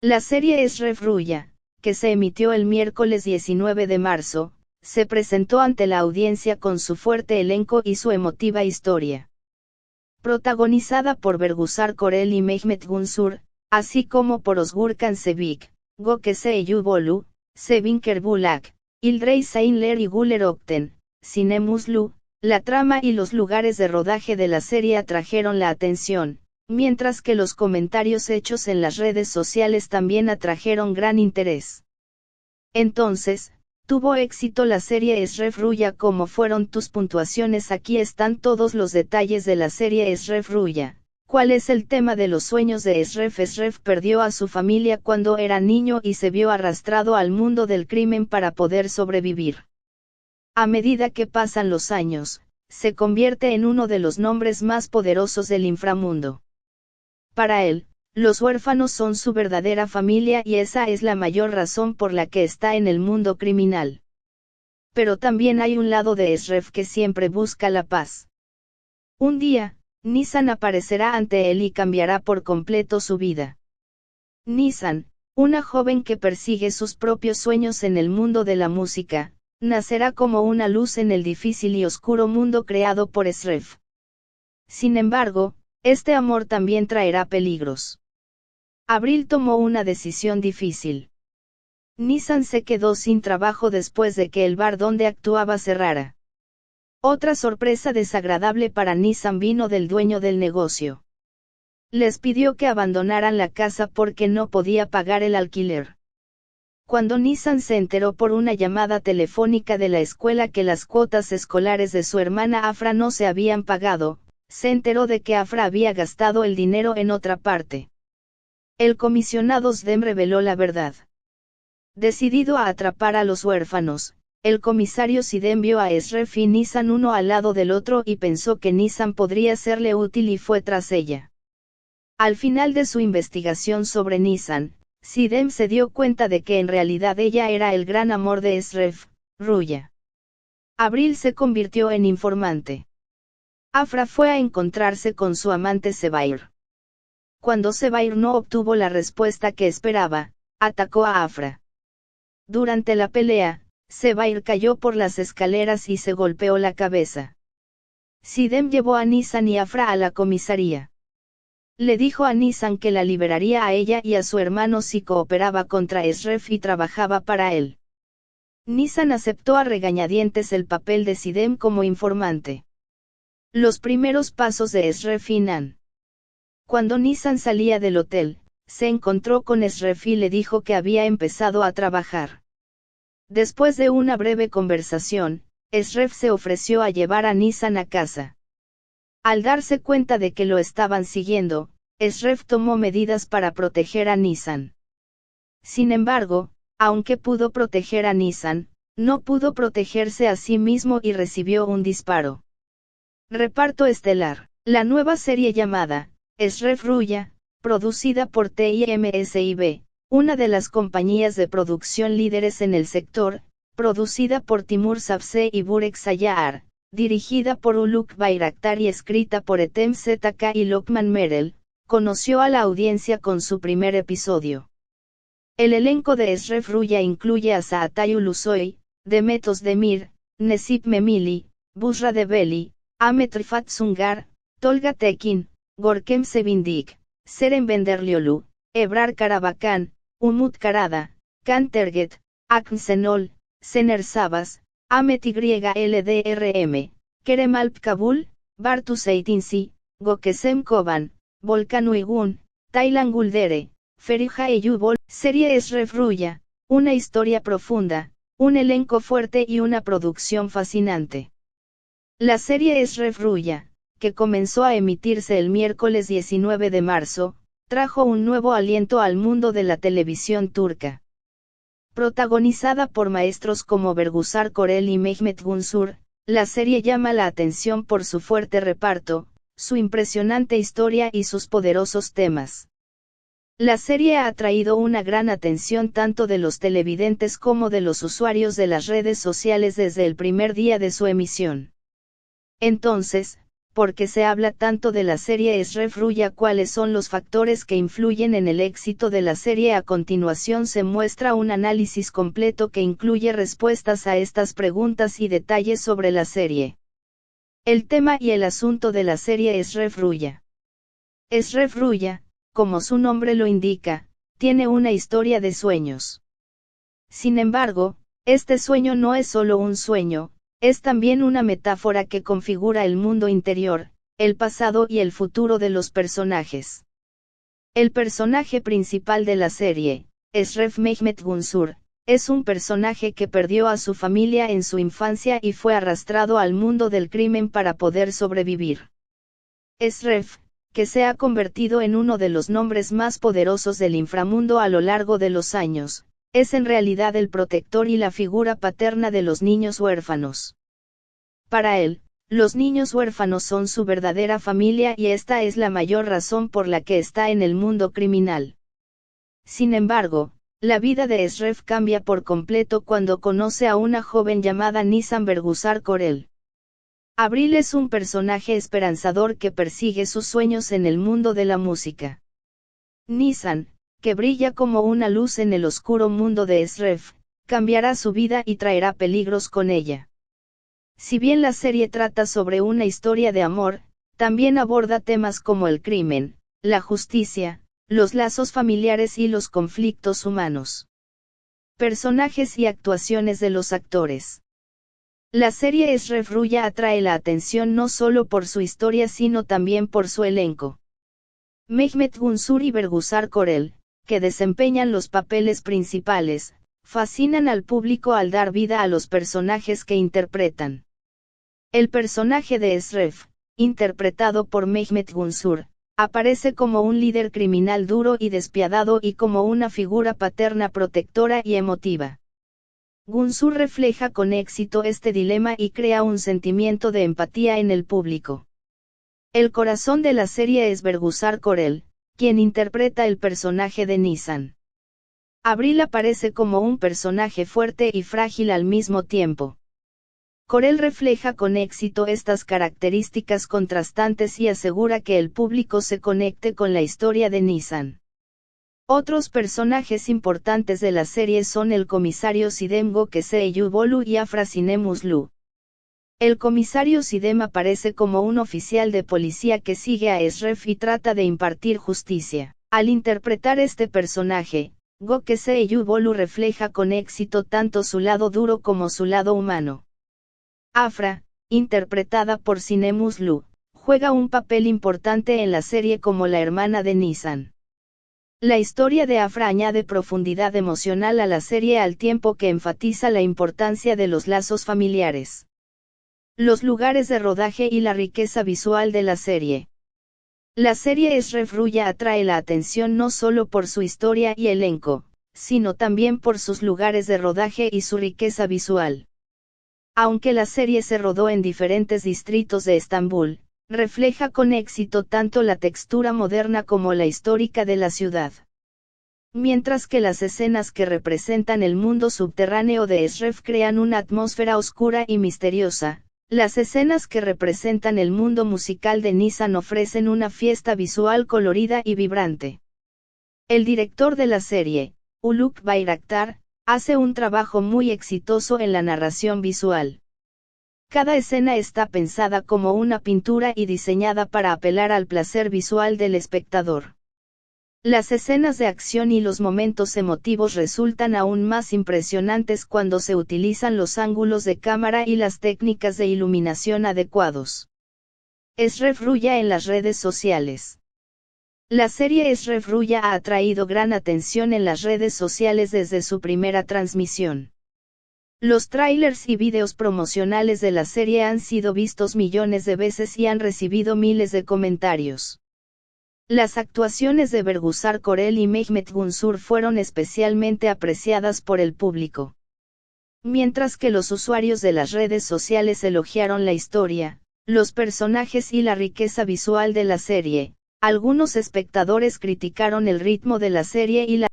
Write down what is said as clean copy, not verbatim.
La serie Eshref Ruya, que se emitió el miércoles 19 de marzo, se presentó ante la audiencia con su fuerte elenco y su emotiva historia. Protagonizada por Bergüzar Korel y Mehmet Günsur, así como por Özgür Cansevic, Gökçe Eyüboğlu, Sevin Kerbulak, Yildiray Sainler y Güler Okten, Sinem Uslu. La trama y los lugares de rodaje de la serie atrajeron la atención, mientras que los comentarios hechos en las redes sociales también atrajeron gran interés. Entonces, ¿tuvo éxito la serie Eshref Ruya? ¿Cómo fueron tus puntuaciones? Aquí están todos los detalles de la serie Eshref Ruya. ¿Cuál es el tema de los sueños de Eshref? Eshref perdió a su familia cuando era niño y se vio arrastrado al mundo del crimen para poder sobrevivir. A medida que pasan los años, se convierte en uno de los nombres más poderosos del inframundo. Para él, los huérfanos son su verdadera familia y esa es la mayor razón por la que está en el mundo criminal. Pero también hay un lado de Eshref que siempre busca la paz. Un día, Nisan aparecerá ante él y cambiará por completo su vida. Nisan, una joven que persigue sus propios sueños en el mundo de la música, nacerá como una luz en el difícil y oscuro mundo creado por Eshref. Sin embargo, este amor también traerá peligros. Abril tomó una decisión difícil. Nisan se quedó sin trabajo después de que el bar donde actuaba cerrara. Otra sorpresa desagradable para Nisan vino del dueño del negocio. Les pidió que abandonaran la casa porque no podía pagar el alquiler. Cuando Nisan se enteró por una llamada telefónica de la escuela que las cuotas escolares de su hermana Afra no se habían pagado, se enteró de que Afra había gastado el dinero en otra parte. El comisionado Sdem reveló la verdad. Decidido a atrapar a los huérfanos, el comisario Sidem vio a Eshref y Nisan uno al lado del otro y pensó que Nisan podría serle útil y fue tras ella. Al final de su investigación sobre Nisan, Sidem se dio cuenta de que en realidad ella era el gran amor de Eshref, Ruya. Abril se convirtió en informante. Afra fue a encontrarse con su amante Sebair. Cuando Sebair no obtuvo la respuesta que esperaba, atacó a Afra. Durante la pelea, Sebair cayó por las escaleras y se golpeó la cabeza. Sidem llevó a Nisan y Afra a la comisaría. Le dijo a Nisan que la liberaría a ella y a su hermano si cooperaba contra Eshref y trabajaba para él. Nisan aceptó a regañadientes el papel de Sidem como informante. Los primeros pasos de Eshref y Nan. Cuando Nisan salía del hotel, se encontró con Eshref y le dijo que había empezado a trabajar. Después de una breve conversación, Eshref se ofreció a llevar a Nisan a casa. Al darse cuenta de que lo estaban siguiendo, Eshref tomó medidas para proteger a Nisan. Sin embargo, aunque pudo proteger a Nisan, no pudo protegerse a sí mismo y recibió un disparo. Reparto estelar. La nueva serie llamada Eshref Ruya, producida por TIMSIB, una de las compañías de producción líderes en el sector, producida por Timur Savse y Burek Sayar, dirigida por Uluk Bayraktar y escrita por Etem ZK y Lokman Merel, conoció a la audiencia con su primer episodio. El elenco de Eshref Ruya incluye a Saatay Ulusoy, Demet Özdemir, Necip Memili, Bushra Debeli, Ahmet Rifat Sungar, Tolga Tekin, Görkem Sevindik, Seren Benderliolu, Ebrar Karabakan, Umut Karada, Kan Terget, Akn Senol, Sener Sabas, Ahmet YLDRM, Kerem Alp Kabul, Bartu Seytinsi, Gökçe Koban, Volkan Uygun, Taylan Guldere, Feriha Eyübol. Serie Eshref Ruya, una historia profunda, un elenco fuerte y una producción fascinante. La serie Eshref Ruya, que comenzó a emitirse el miércoles 19 de marzo, trajo un nuevo aliento al mundo de la televisión turca. Protagonizada por maestros como Bergüzar Korel y Mehmet Günsur, la serie llama la atención por su fuerte reparto, su impresionante historia y sus poderosos temas. La serie ha atraído una gran atención tanto de los televidentes como de los usuarios de las redes sociales desde el primer día de su emisión. Entonces, porque se habla tanto de la serie Eşref Rüya. ¿Cuáles son los factores que influyen en el éxito de la serie? A continuación se muestra un análisis completo que incluye respuestas a estas preguntas y detalles sobre la serie. El tema y el asunto de la serie Eşref Rüya. Eşref Rüya, como su nombre lo indica, tiene una historia de sueños. Sin embargo, este sueño no es solo un sueño, es también una metáfora que configura el mundo interior, el pasado y el futuro de los personajes. El personaje principal de la serie, Eşref Mehmet Günsur, es un personaje que perdió a su familia en su infancia y fue arrastrado al mundo del crimen para poder sobrevivir. Eşref, que se ha convertido en uno de los nombres más poderosos del inframundo a lo largo de los años, es en realidad el protector y la figura paterna de los niños huérfanos. Para él, los niños huérfanos son su verdadera familia y esta es la mayor razón por la que está en el mundo criminal. Sin embargo, la vida de Eşref cambia por completo cuando conoce a una joven llamada Nisan Bergüzar Korel. Abril es un personaje esperanzador que persigue sus sueños en el mundo de la música. Nisan, que brilla como una luz en el oscuro mundo de Eşref, cambiará su vida y traerá peligros con ella. Si bien la serie trata sobre una historia de amor, también aborda temas como el crimen, la justicia, los lazos familiares y los conflictos humanos. Personajes y actuaciones de los actores. La serie Eşref Rüya atrae la atención no solo por su historia sino también por su elenco. Mehmet Günsur y Bergüzar Korel, que desempeñan los papeles principales, fascinan al público al dar vida a los personajes que interpretan. El personaje de Eşref, interpretado por Mehmet Günsur, aparece como un líder criminal duro y despiadado y como una figura paterna protectora y emotiva. Günsur refleja con éxito este dilema y crea un sentimiento de empatía en el público. El corazón de la serie es Bergüzar Korel, quien interpreta el personaje de Nisan. Abril aparece como un personaje fuerte y frágil al mismo tiempo. Korel refleja con éxito estas características contrastantes y asegura que el público se conecte con la historia de Nisan. Otros personajes importantes de la serie son el comisario Sidem Gökçeoğlu y Afra Sinem Uslu. El comisario Sidem aparece como un oficial de policía que sigue a Eşref y trata de impartir justicia. Al interpretar este personaje, Gökçeoğlu refleja con éxito tanto su lado duro como su lado humano. Afra, interpretada por Sinem Uslu, juega un papel importante en la serie como la hermana de Nisan. La historia de Afra añade profundidad emocional a la serie al tiempo que enfatiza la importancia de los lazos familiares. Los lugares de rodaje y la riqueza visual de la serie. La serie Eşref Rüya atrae la atención no solo por su historia y elenco, sino también por sus lugares de rodaje y su riqueza visual. Aunque la serie se rodó en diferentes distritos de Estambul, refleja con éxito tanto la textura moderna como la histórica de la ciudad. Mientras que las escenas que representan el mundo subterráneo de Eşref crean una atmósfera oscura y misteriosa, las escenas que representan el mundo musical de Nisan ofrecen una fiesta visual colorida y vibrante. El director de la serie, Uluç Bayraktar, hace un trabajo muy exitoso en la narración visual. Cada escena está pensada como una pintura y diseñada para apelar al placer visual del espectador. Las escenas de acción y los momentos emotivos resultan aún más impresionantes cuando se utilizan los ángulos de cámara y las técnicas de iluminación adecuados. Eşref Rüya en las redes sociales. La serie Eşref Rüya ha atraído gran atención en las redes sociales desde su primera transmisión. Los trailers y videos promocionales de la serie han sido vistos millones de veces y han recibido miles de comentarios. Las actuaciones de Bergüzar Korel y Mehmet Günsur fueron especialmente apreciadas por el público. Mientras que los usuarios de las redes sociales elogiaron la historia, los personajes y la riqueza visual de la serie, algunos espectadores criticaron el ritmo de la serie y la